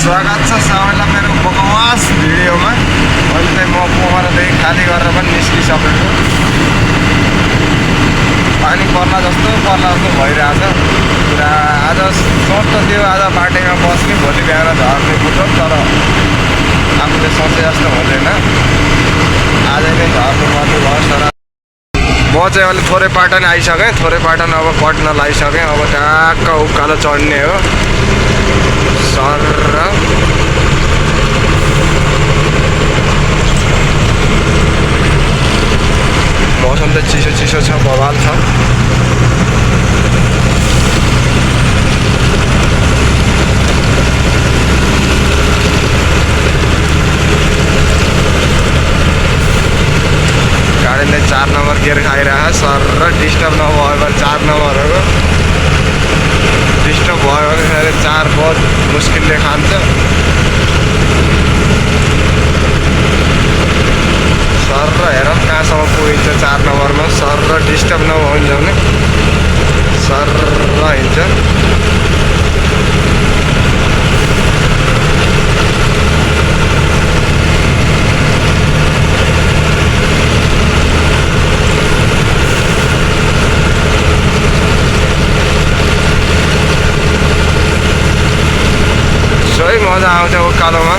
स्वागत छ सबैलाई मेरो बकवास भिडियोमा। अहिले चाहिँ म पोखरादेखि खाली गरेर पनि निस्किसकेको। पानी पर्ला जस्तो भइरहेछ पुरा। आज सोच त थियो आज बाटैमा बस्ने, भोलि बिहान झर्ने कुरो, तर आफूले सोचे जस्तो हुँदैन। आज नै झर्नु पर्ने भयो। सर म चाहिँ अहिले थोरै पाटन आइसकेँ। थोरै पाटन अब कट्न लागिसकेँ। अब ट्याक्क उकालो चढ्ने हो सर। मौसम त चिसो छ, बवाल छ। गाडीले 4 नम्बर गियर खाइरहेको सर र डिस्टर्ब नभयो भने 4 नम्बरहरू डिस्टर्ब भयो भने फेरि 4 बहुत मुस्किलले खान्छ। सर र हेर कहाँसम्म पुगिन्छ 4 नम्बरमा। सर र डिस्टर्ब नभइन्छ भने सर र हिँड्छ। सही मजा आउँछ उकालोमा,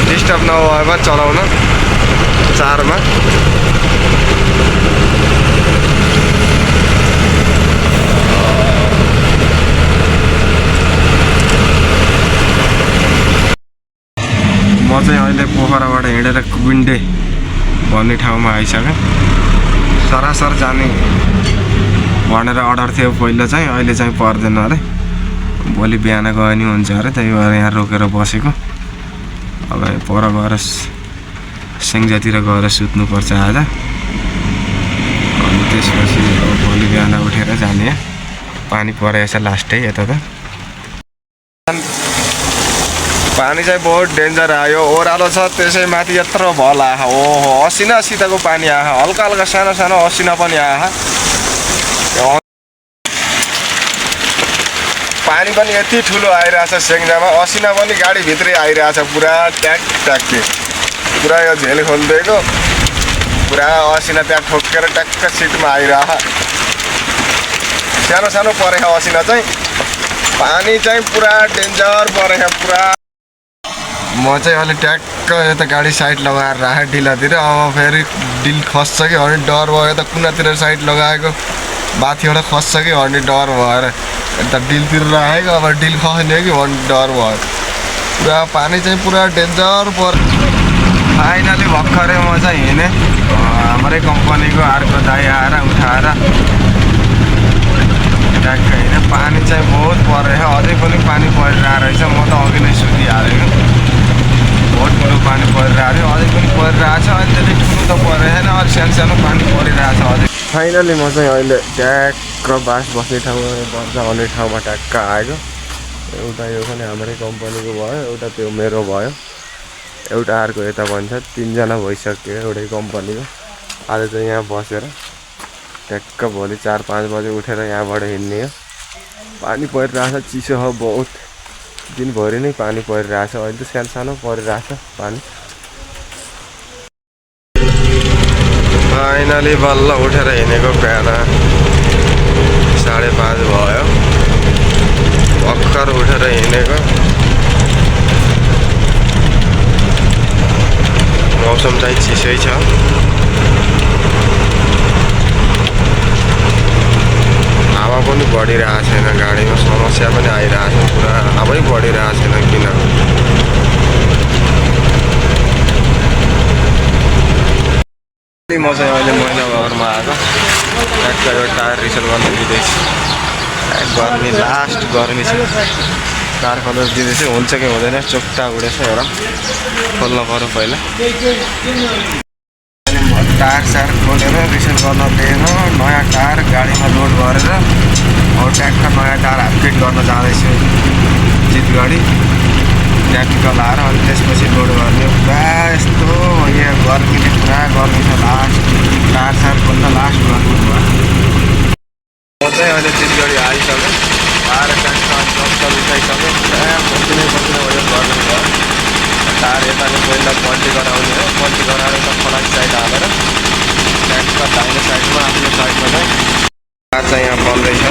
डिस्टर्ब नभएमा चलाउन 4 मा। म चाहिँ अहिले पोखराबाट हिँडेर कुबिन्डे भन्ने ठाउँमा आइसकेँ। सरासर जाने भनेर अर्डर थियो पहिला चाहिँ, अहिले चाहिँ पर्दैन अरे। भोलि बिहान गयो नि हुन्छ अरे, त्यही भएर यहाँ रोकेर बसेको। अब पर गएर सेङ्जातिर गएर सुत्नुपर्छ आज। अनि त्यसपछि भोलि बिहान उठेर जाने। पानी परेछ लास्टै यता त। पानी चाहिँ बहुत डेन्जर आयो। ओह्रालो छ त्यसै माथि यत्रो भल आहा। ओहो असिनासितको पानी आहा। हल्का हल्का सानो सानो असिना पनि आहा। पानी पनि यति ठुलो आइरहेछ सेङ्जामा। असिना पनि गाडीभित्रै आइरहेछ पुरा ट्याक ट्याक्के। पुरा यो झेल खोलिदिएको, पुरा असिना त्यहाँ ठोकेर ट्याक्क सिटमा आइरह। सानो सानो परेछ असिना चाहिँ। पानी चाहिँ पुरा डेन्जर परेछ पुरा। म चाहिँ अहिले ट्याक्क यता गाडी साइड लगाएर राखेँ डिलातिर। अब फेरि डिल खस्छ कि भने डर भयो। यता कुनातिर साइड लगाएको माथिबाट खस्छ कि भन्ने डर भएर यता डिलतिर राखेको। अब डिल खस्ने कि भन्ने डर भयो। पुरा पानी चाहिँ पुरा डेन्जर पर्यो। फाइनली भर्खरै म चाहिँ हिँडेँ। हाम्रै कम्पनीको अर्को दाइ आएर उठाएर ट्याक्क हिँडेँ। पानी चाहिँ बहुत परेछ। अझै पनि पानी परिरहेको रहेछ। म त अघि नै सुतिहालेको। बहुत ठुलो पानी परिरहेको थियो, अझै पनि परिरहेको छ। अहिले त्यति ठुलो त परेन, अलिक सानो सानो पानी परिरहेको छ अझै। फाइनली म चाहिँ अहिले ट्याक्क बास बस्ने ठाउँमा बस्दा आउने ठाउँमा ट्याक्क आएको। एउटा यो पनि हाम्रै कम्पनीको भयो, एउटा त्यो मेरो भयो, एउटा अर्को यता भन्छ। 3 जना भइसक्यो एउटै कम्पनीको। आज चाहिँ यहाँ बसेर ट्याक्क भोलि 4-5 बजे उठेर यहाँबाट हिँड्ने हो। पानी परिरहेछ, चिसो हो बहुत। दिनभरि नै पानी परिरहेछ। अहिले त सानो सानो परिरहेछ पानी। फाइनली बल्ल उठेर हिँडेको। बिहान 5:30 भयो। भर्खर उठेर हिँडेको। मौसम चाहिँ चिसै छ। हावा पनि बढिरहेको छैन गाडीमा। समस्या पनि आइरहेको छ पुरा। हावै बढिरहेको छैन किन। म चाहिँ अहिले मैना घरमा आएको। ट्याक्क यो टायर रिसेल गर्न दिँदैछु। गर्मी लास्ट गर्मी छ। टायर कलर दिँदैछु, हुन्छ कि हुँदैन। चोक्टा उडेछ एउटा खोल्न पऱ्यो पहिला। टायर सायर खोलेर रिसेल गर्न दिएन। नयाँ टायर गाडीमा लोड गरेर अब ट्याक्क नयाँ टायर फिट गर्न जाँदैछु जित गाडी। ट्याक्क लाएर अनि त्यसपछि लोड गर्ने। पुरा यस्तो यहाँ गर्मीले पुरा गर्मी छ। लास्ट टायर सायर खोल्दा लास्ट गर्नु भयो। म चाहिँ अहिले जित गाडी आइसक्यो। आएर ट्याक्क उठाइसक्यो। पुरा बसिनै भयो गर्मी। टायर चाहिँ यहाँ बन्दैछ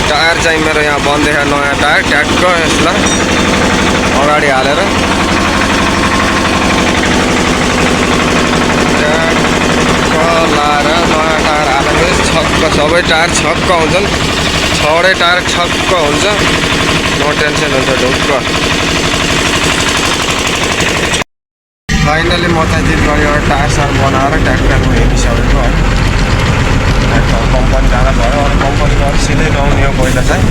टायर चाहिँ मेरो यहाँ बन्दैछ नयाँ टायर ट्याक्क यसलाई अगाडि हालेर ट्याक्क लाएर नयाँ टायर हालेर छक्क सबै टायर छक्क हुन्छन् 6वटै टायर छक्क हुन्छ नो टेन्सन हुन्छ ढुक्क फाइनली म चाहिँ दिलगढी एउटा टायर सार बनाएर ट्याक्टरमा हेरिसकेको है ट्याक्टर कम्पनी जाँदा भयो अरू कम्पनी गएर सिधै ल्याउने हो पहिला चाहिँ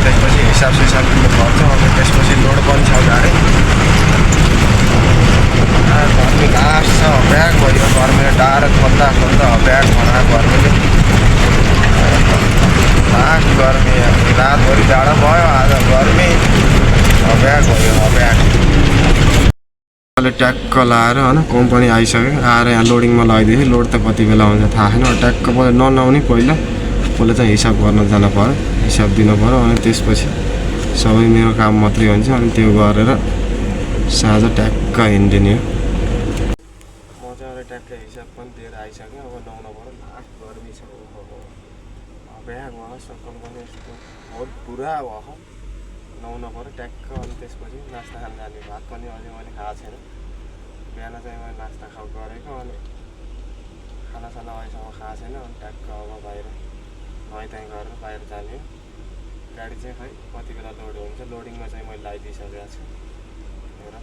त्यसपछि हिसाब सिसाब दिनुपर्छ अनि त्यसपछि लोड पनि छ गाडी गर्मी लास्ट छ ब्याग भयो गर्मीले टायर खोज्दा खोज्दा ब्याग बनाएको गर्मीले लाख गर्मी रातभरि जाडो भयो आज गर्मी ब्याग भयो ब्याग ट्याक्क लाएर होइन कम्पनी आइसक्यो आएर यहाँ लोडिङमा लगाइदिएँ लोड त कति बेला हुन्छ थाहा छैन ट्याक्क पहिला नआउने पहिला चाहिँ हिसाब गर्न जानु पऱ्यो हिसाब दिनु पऱ्यो अनि त्यसपछि सबै मेरो काम मात्रै हुन्छ अनि त्यो गरेर साँझ ट्याक्क हिँडिदिने हो म चाहिँ अहिले ट्याक्क हिसाब पनि दिएर आइसक्यो अब नुहाउनु पऱ्यो लास्ट गर्मी छ ब्याग भयो सकल पनि यस्तो बहुत पुरा भयो नुहाउनु पऱ्यो ट्याक्क अनि त्यसपछि नास्ता खान जाने भात पनि अझै मैले खाएको छैन बिहान चाहिँ मैले नास्ता गरेको अनि खानासाना अहिलेसम्म खाएको छैन अनि ट्याक्क अब बाहिर नुहाइधुवाइ गरेर बाहिर जाने गाडी चाहिँ खै कति बेला लोड हुन्छ लोडिङमा चाहिँ मैले लगाइदिइसकेको छु हेर